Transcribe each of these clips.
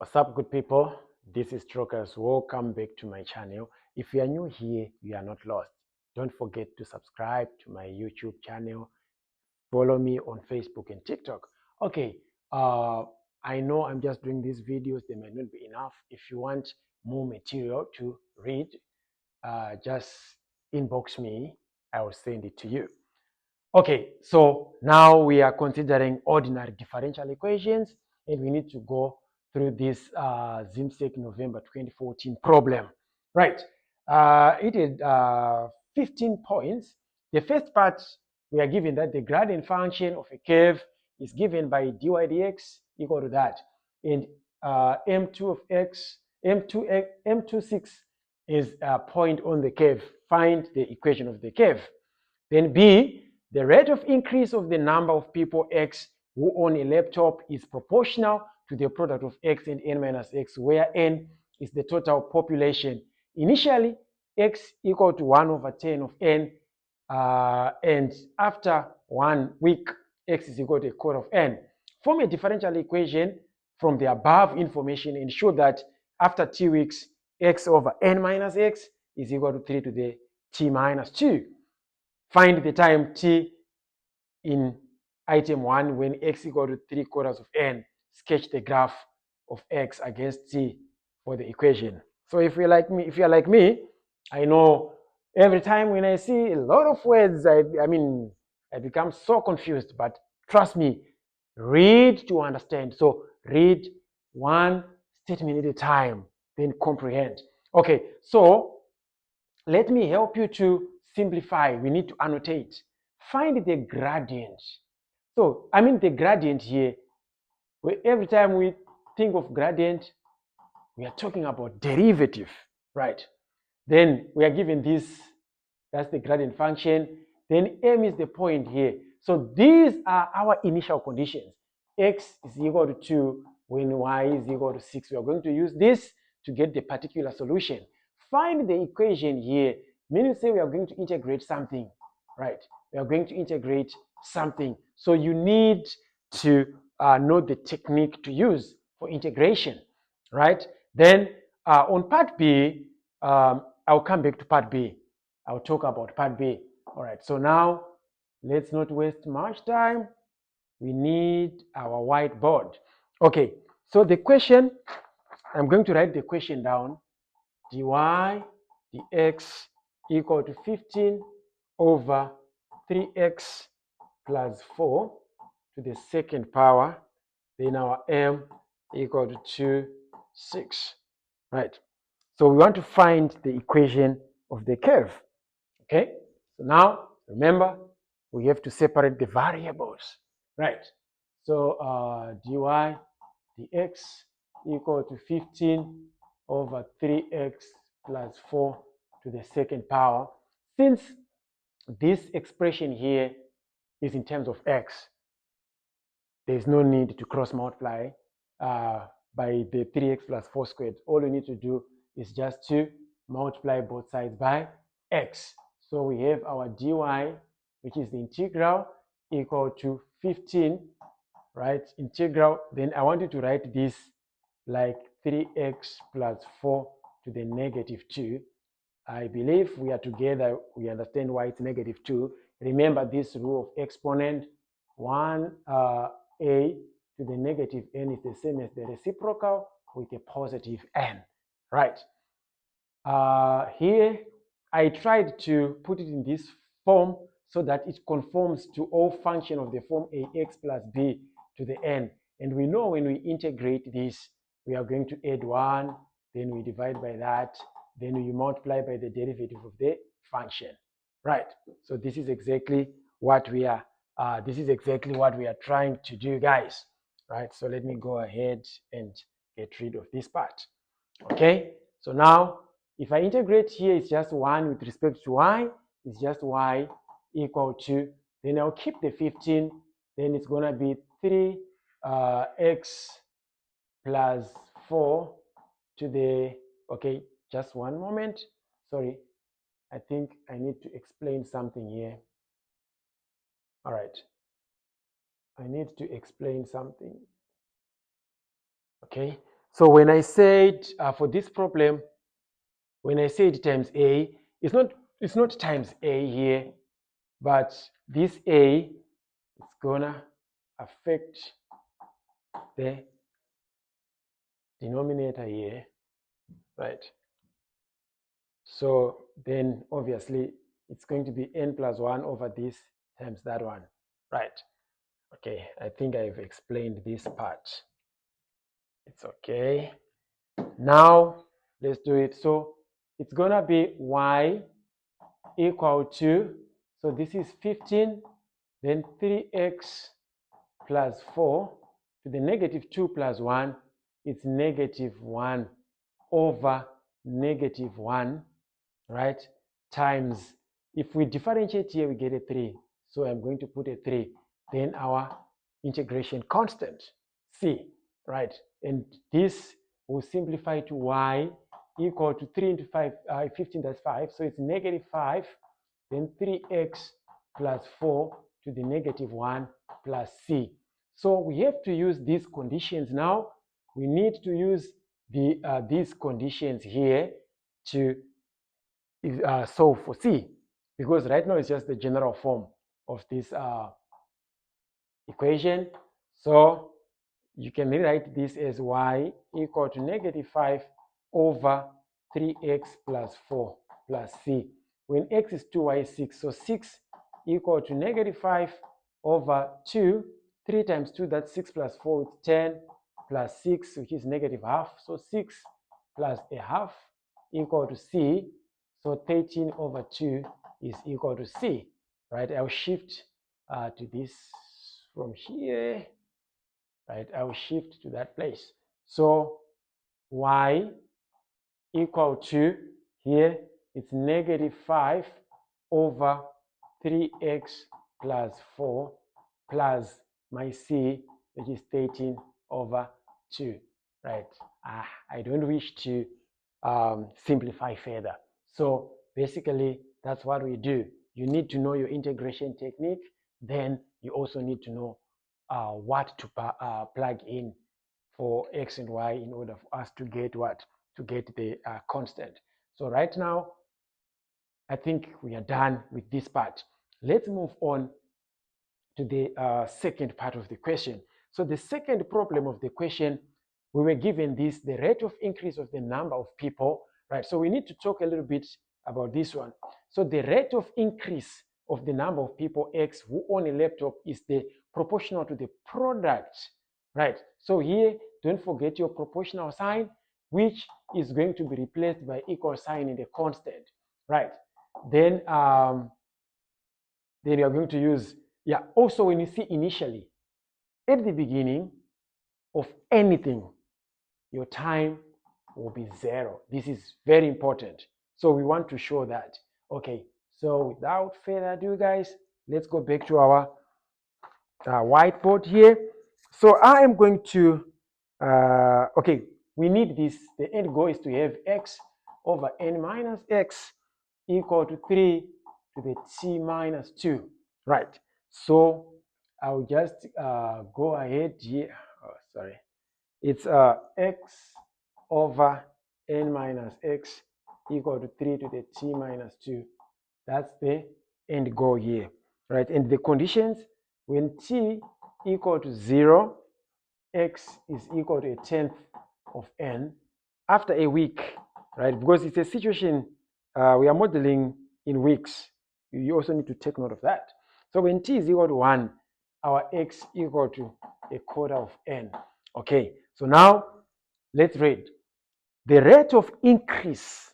What's up, good people? This is Trockers. Welcome back to my channel. If you are new here, you are not lost. Don't forget to subscribe to my YouTube channel. Follow me on Facebook and TikTok. Okay, I know I'm just doing these videos. They might not be enough. If you want more material to read, just inbox me. I will send it to you. Okay, so now we are considering ordinary differential equations, and we need to go through this ZIMSEC November 2014 problem. Right, it is 15 points. The first part, we are given that the gradient function of a curve is given by dy dx equal to that. And m2 of x, m26 is a point on the curve. Find the equation of the curve. Then B, the rate of increase of the number of people x who own a laptop is proportional to the product of x and n minus x, where n is the total population. Initially, x equal to 1 over 10 of n, and after 1 week, x is equal to a quarter of n. Form a differential equation from the above information and show that after 2 weeks, x over n minus x is equal to 3 to the t minus 2. Find the time t in item 1 when x equal to 3/4 of n. Sketch the graph of x against t for the equation. So if you're like me, I know every time when I see a lot of words, I become so confused. But trust me, read to understand. So read one statement at a time, then comprehend. Okay, so let me help you to simplify. We need to annotate. Find the gradient. So, the gradient here, every time we think of gradient, we are talking about derivative, right? Then we are given this, that's the gradient function. Then m is the point here. So these are our initial conditions. X is equal to 2 when y is equal to 6. We are going to use this to get the particular solution. Find the equation here. Meaning, say we are going to integrate something, right? We are going to integrate something. So you need to know the technique to use for integration, right? Then on part B, I'll come back to part B. I'll talk about part B. All right, so now let's not waste much time. We need our whiteboard. Okay, so the question, I'm going to write the question down. Dy dx equal to 15 over 3x plus 4 to the second power. Then our m equal to 2, 6. Right. So we want to find the equation of the curve. Okay. So now remember, we have to separate the variables. Right. So dy dx equal to 15 over 3x plus 4 to the second power. Since this expression here is in terms of x, there is no need to cross multiply by the 3x plus 4 squared. All you need to do is just to multiply both sides by x. So we have our dy, which is the integral, equal to 15, right? Integral, then I want you to write this like 3x plus 4 to the negative 2. I believe we are together, we understand why it's negative 2. Remember this rule of exponent, 1a to the negative n is the same as the reciprocal with a positive n, right? Here, I tried to put it in this form so that it conforms to all function of the form ax plus b to the n. And we know when we integrate this, we are going to add 1, then we divide by that, then we multiply by the derivative of the function, right? So this is exactly what we are trying to do, guys, right? So let me go ahead and get rid of this part. Okay, so now if I integrate here, it's just 1 with respect to y, it's just y equal to, then I'll keep the 15, then it's gonna be 3x plus 4 to the, okay, just one moment, sorry, I think I need to explain something here. All right, I need to explain something. Okay, So when I said for this problem, when I said times a, it's not times a here, but this a is gonna affect the denominator here, right? So then obviously it's going to be n plus 1 over this times that one, right? Okay, I think I've explained this part. It's okay. Now let's do it. So it's gonna be y equal to, so this is 15, then 3x plus 4 to the negative 2 plus 1, it's negative 1 over negative 1, right, times, if we differentiate here, we get a 3. So I'm going to put a 3. Then our integration constant, c, right? And this will simplify to y equal to 3 into 5, 15, that's 5. So it's negative 5, then 3x plus 4 to the negative 1 plus c. So we have to use these conditions now. We need to use these conditions here to solve for c, because right now it's just the general form of this equation. So you can rewrite this as y equal to negative 5 over 3x plus 4 plus c. When x is 2, y is 6. So 6 equal to negative 5 over 2. 3 times 2, that's 6 plus 4, it's 10 plus 6, which is negative half. So 6 plus a half equal to c. So 13 over 2 is equal to c, right? I'll shift to this from here, right? I'll shift to that place. So y equal to, here it's negative 5 over 3x plus 4 plus my c, which is 13 over 2, right? I don't wish to simplify further. So basically, that's what we do. You need to know your integration technique. Then you also need to know what to plug in for x and y in order for us to get what? To get the constant. So right now, I think we are done with this part. Let's move on to the second part of the question. So the second problem of the question, we were given this, the rate of increase of the number of people, right? So we need to talk a little bit about this one. So the rate of increase of the number of people X who own a laptop is the proportional to the product, right? So here, don't forget your proportional sign, which is going to be replaced by equal sign in the constant, right? Then we are going to use, yeah, also when you see initially, at the beginning of anything, your time will be 0. This is very important. So we want to show that. Okay, so without further ado, guys, let's go back to our whiteboard here. So I am going to, okay, we need this. The end goal is to have x over n minus x equal to 3 to the t minus 2, right? So I'll just go ahead here. Oh, sorry. It's x over n minus x equal to 3 to the t minus 2. That's the end goal here, right? And the conditions, when t equal to 0, x is equal to a tenth of n after a week, right? Because it's a situation we are modeling in weeks. You also need to take note of that. So when t is equal to 1, our x equal to a quarter of n. Okay, so now let's read. The rate of increase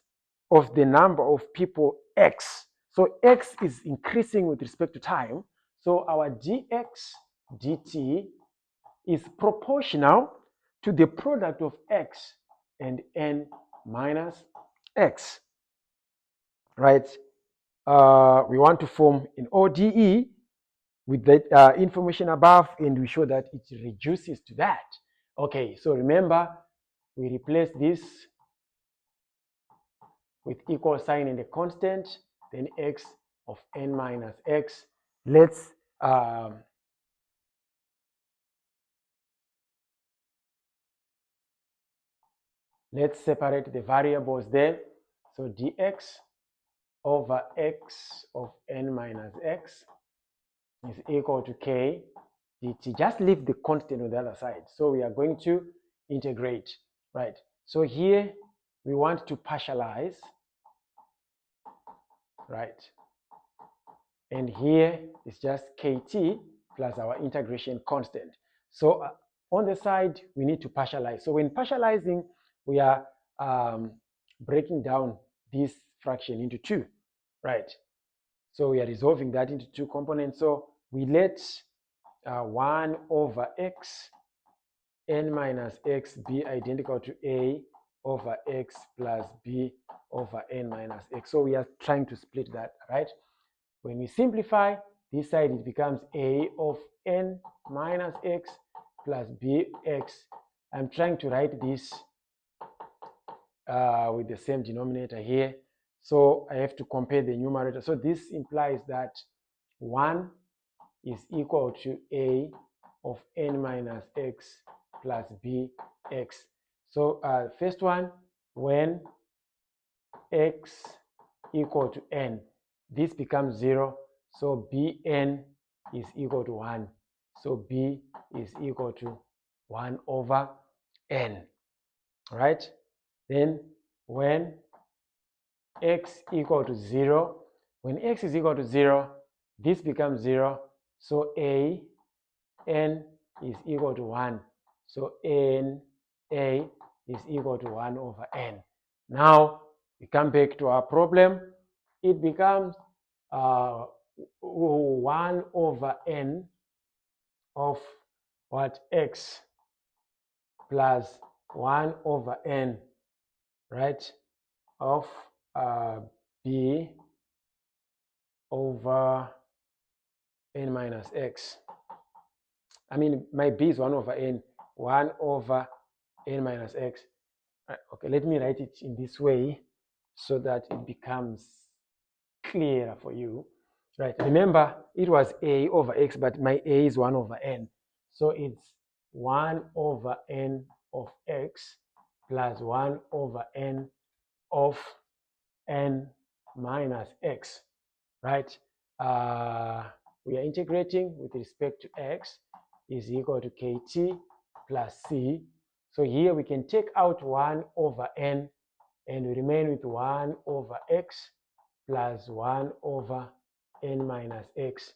of the number of people x. So x is increasing with respect to time. So our dx dt is proportional to the product of x and n minus x, right? We want to form an ODE with that information above, and we show that it reduces to that. Okay, so remember, we replace this with equal sign in the constant, then x of n minus x. Let's Let's separate the variables there. So dx over x of n minus x is equal to k dt. Just leave the constant on the other side. So we are going to integrate, right? So here we want to partialize, right? And here it's just kt plus our integration constant. So on the side, we need to partialize. So when partializing, we are breaking down this fraction into two, right? So we are resolving that into two components. So we let 1 over x n minus x be identical to a over x plus b over n minus x. So we are trying to split that, right? When we simplify this side, it becomes a of n minus x plus bx. I'm trying to write this with the same denominator here. So I have to compare the numerator. So this implies that 1 is equal to a of n minus x plus bx. So first one, when x equal to n, this becomes 0. So bn is equal to 1. So b is equal to 1 over n, right? Then when x equal to 0, when x is equal to 0, this becomes 0. So a n is equal to 1. So n a is equal to 1 over n. Now we come back to our problem. It becomes 1 over n of what, x plus 1 over n, right, of b over n minus x. I mean, my b is 1 over n, 1 over n minus x. Right, okay, let me write it in this way so that it becomes clearer for you. Right, remember it was a over x, but my a is 1 over n. So it's 1 over n of x plus 1 over n of n minus x, right? We are integrating with respect to x is equal to kt plus c. So here we can take out 1 over n and we remain with 1 over x plus 1 over n minus x,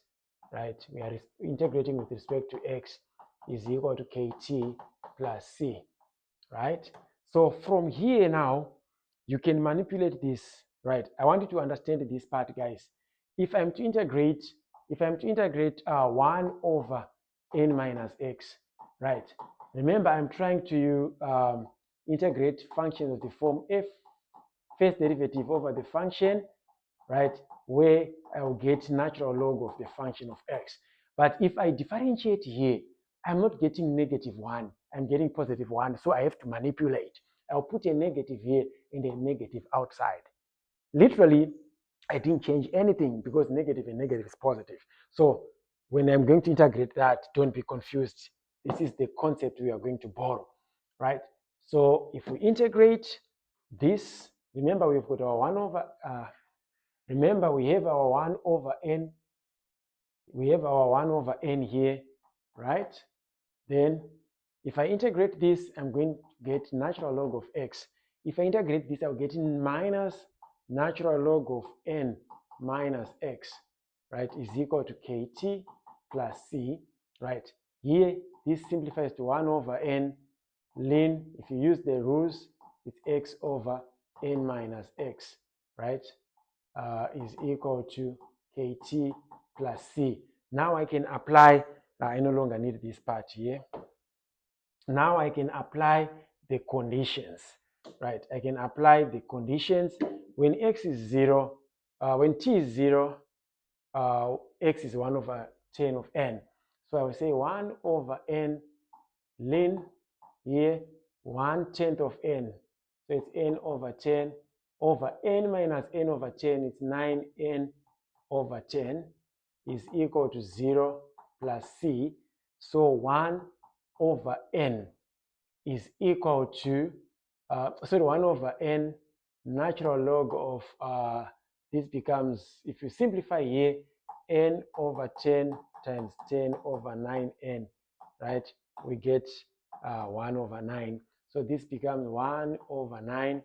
right? We are integrating with respect to x is equal to kt plus c, right? So from here now, you can manipulate this, right? I want you to understand this part, guys. If I'm to integrate 1 over n minus x, right? Remember, I'm trying to integrate functions of the form f first derivative over the function, right, where I will get natural log of the function of x. But if I differentiate here, I'm not getting -1, I'm getting +1, so I have to manipulate. I'll put a negative here and a negative outside. Literally, I didn't change anything because negative and negative is positive. So when I'm going to integrate that, don't be confused. This is the concept we are going to borrow, right? So if we integrate this, remember we've got our 1 over, remember we have our 1 over n, we have our 1 over n here, right? Then if I integrate this, I'm going to get natural log of x. If I integrate this, I'll get minus natural log of n minus x, right, is equal to kt plus c, right? Here, this simplifies to 1 over n ln, if you use the rules, it's x over n minus x, right, is equal to kt plus c. Now I can apply, I no longer need this part here. Now I can apply the conditions, right? I can apply the conditions when x is 0, when t is 0, x is 1 over 10 of n. So I will say 1 over n ln here 1/10 of n. So it's n over 10 over n minus n over 10, it's 9n over 10 is equal to 0 plus c. So 1 over n is equal to sorry, 1 over n natural log of this becomes, if you simplify here, n over 10 times 10 over 9n, right? We get 1 over 9. So this becomes 1 over 9,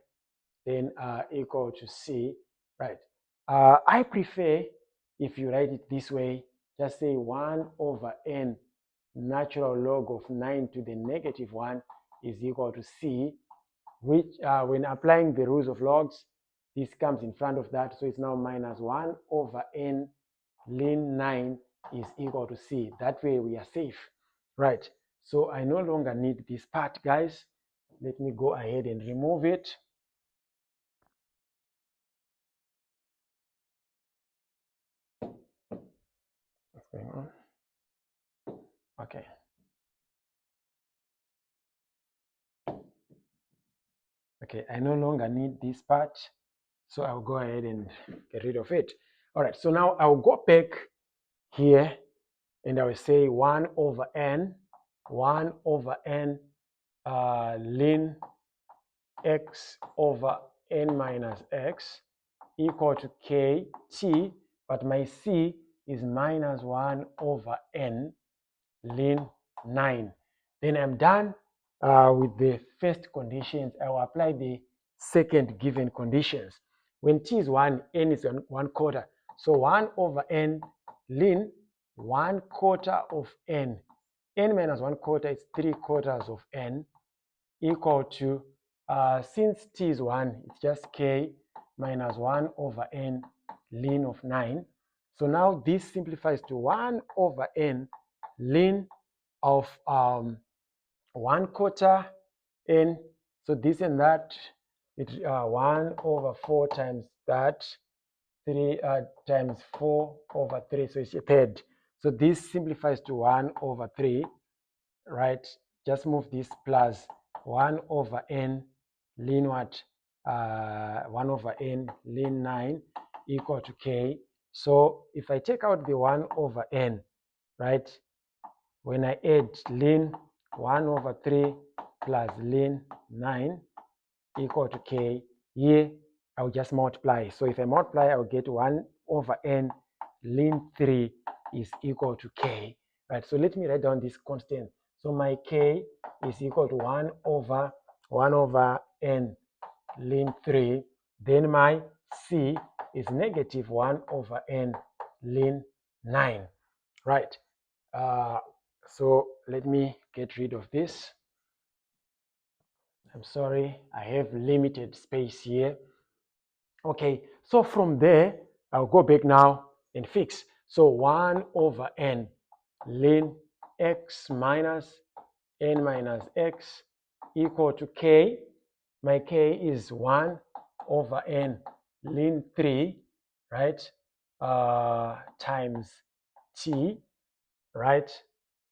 then equal to c, right? I prefer, if you write it this way, just say 1 over n natural log of 9 to the negative 1 is equal to c, which when applying the rules of logs, this comes in front of that. So it's now minus 1 over n ln 9 is equal to c. That way we are safe, right? So I no longer need this part, guys. Let me go ahead and remove it. What's going on? Okay. Okay, I no longer need this part, so I'll go ahead and get rid of it. All right, so now I'll go back here and I will say 1 over n ln x over n minus x equal to kt, but my c is minus 1 over n ln 9. Then I'm done with the first conditions. I will apply the second given conditions. When t is 1, n is 1/4. So 1 over n ln 1/4 of n. N minus 1/4 is 3/4 of n equal to, since t is 1, it's just k minus 1 over n ln of 9. So now this simplifies to 1 over n ln of 1/4 n. So this and that, it's 1 over 4 times that, 3 times 4 over 3, so it's a third. So this simplifies to 1 over 3, right? Just move this plus 1 over n ln what? 1 over n ln 9 equal to k. So if I take out the 1 over n, right? When I add ln 1 over 3 plus ln 9 equal to k, here I'll just multiply. So if I multiply, I'll get 1 over n ln 3 is equal to k, right? So let me write down this constant. So my k is equal to 1 over n ln 3. Then my c is negative 1 over n ln 9, right? So let me get rid of this. I'm sorry, I have limited space here. Okay, so from there, I'll go back now and fix. So 1 over n ln x minus n minus x equal to k. My k is 1 over n ln 3, right? Times t, right?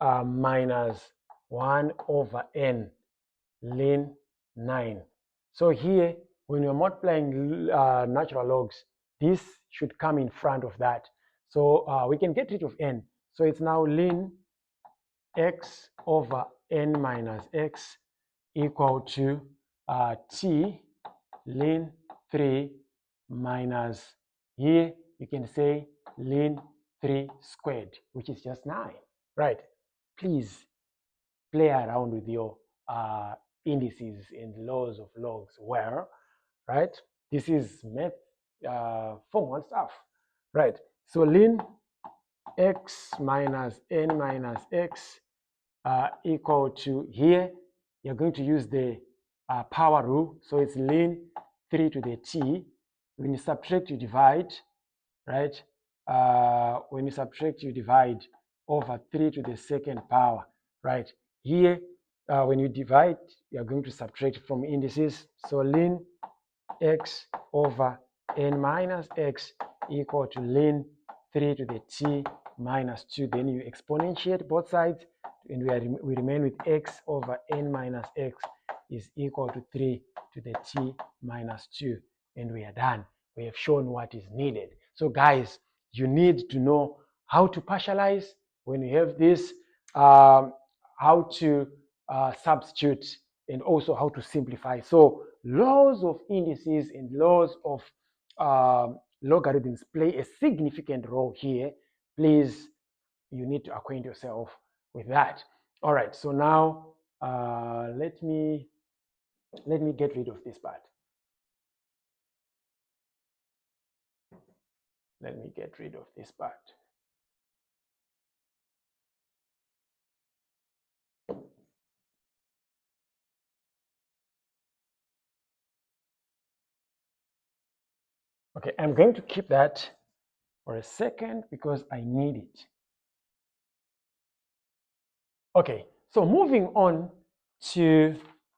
Minus 1 over n ln 9. So here, when you're multiplying natural logs, this should come in front of that. So we can get rid of n. So it's now ln x over n minus x equal to t ln 3 minus, here you can say ln 3 squared, which is just 9, right? Please play around with your indices and laws of logs well, right? This is math form 1 stuff, right? So ln x minus n minus x equal to, here you're going to use the power rule. So it's ln 3 to the t. When you subtract, you divide, right? When you subtract, you divide over 3 to the second power, right? Here, when you divide, you're going to subtract from indices. So ln x over n minus x equal to ln 3 to the t minus 2. Then you exponentiate both sides, and we remain with x over n minus x is equal to 3 to the t minus 2. And we are done. We have shown what is needed. So guys, you need to know how to partialize when you have this, how to substitute and also how to simplify. So laws of indices and laws of logarithms play a significant role here. Please, you need to acquaint yourself with that. All right, so now let me get rid of this part. Let me get rid of this part. Okay, I'm going to keep that for a second because I need it. Okay, so moving on to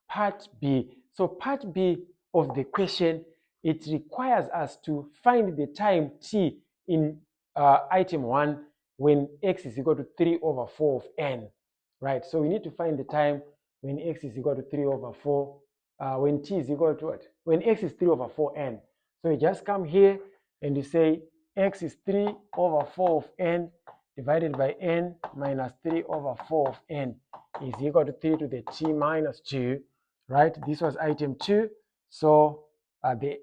part B. So part B of the question, it requires us to find the time t in item 1 when x is equal to 3 over 4 of n, right? So we need to find the time when x is equal to 3 over 4, when t is equal to what? When x is 3 over 4n. So you just come here and you say x is 3 over 4 of n divided by n minus 3 over 4 of n is equal to 3 to the t minus 2, right? This was item 2. So the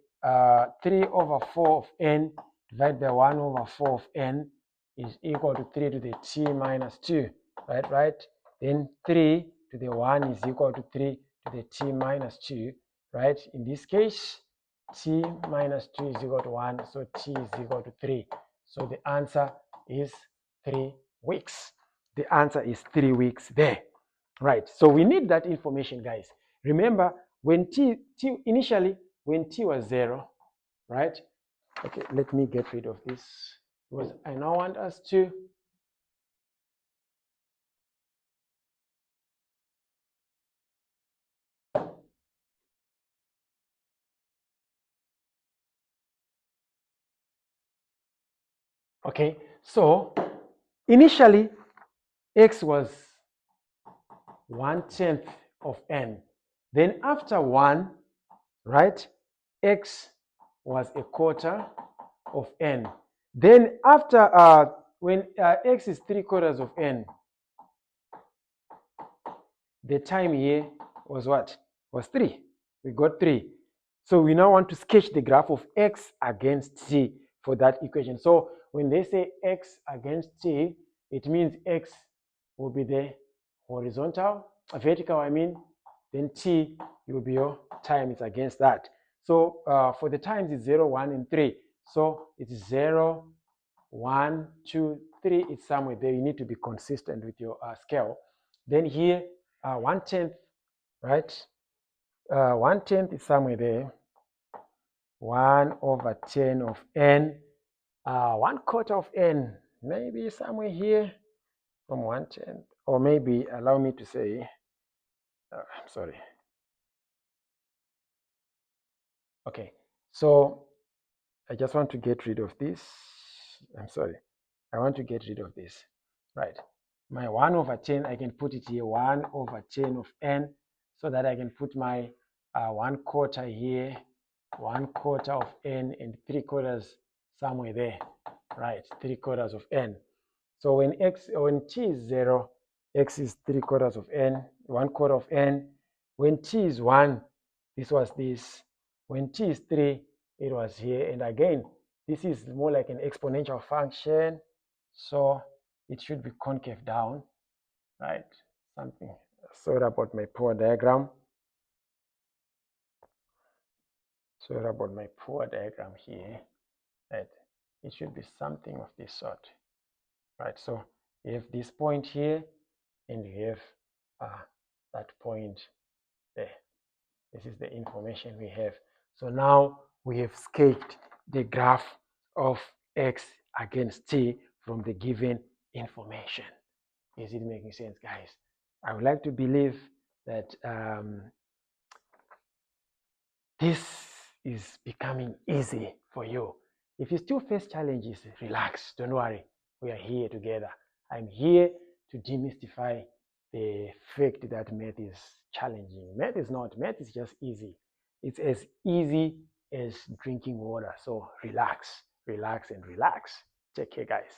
3 over 4 of n divided by 1 over 4 of n is equal to 3 to the t minus 2, right? Then 3 to the 1 is equal to 3 to the t minus 2, right? In this case, t minus 2 is equal to 1, so t is equal to 3. So the answer is 3 weeks. The answer is 3 weeks there, right? So we need that information, guys. Remember, when initially, when t was 0, right? Okay, let me get rid of this because I now want us to okay, so initially x was 1/10 of n. Then after 1, right, x was 1/4 of n. Then after when x is 3/4 of n, the time here was what? Was 3. We got 3. So we now want to sketch the graph of x against t for that equation. So when they say x against t, it means x will be the horizontal, vertical, I mean, then t will be your time is against that. So for the times it's 0, 1, and 3. So it's 0, 1, 2, 3. It's somewhere there. You need to be consistent with your scale. Then here, 1/10, right? 1/10 is somewhere there. 1/10 of n. 1/4 of n, maybe somewhere here from 1/10. Or maybe, allow me to say, I'm sorry. Okay, so I just want to get rid of this. I'm sorry. I want to get rid of this. Right. My 1/10, I can put it here, 1/10 of n, so that I can put my 1/4 here, 1/4 of n, and 3/4 somewhere there. Right, 3/4 of n. So when t is 0, x is 3/4 of n, 1/4 of n. When t is 1, this was this. When t is 3, it was here. And again, this is more like an exponential function. So it should be concave down, right? Something. Sorry about my poor diagram. Sorry about my poor diagram here. Right? It should be something of this sort, right? So you have this point here, and you have that point there. This is the information we have. So now we have sketched the graph of x against t from the given information. Is it making sense, guys? I would like to believe that this is becoming easy for you. If you still face challenges, relax, don't worry. We are here together. I'm here to demystify the fact that math is challenging. Math is not. Math is just easy. It's as easy as drinking water. So relax, relax, and relax. Take care, guys.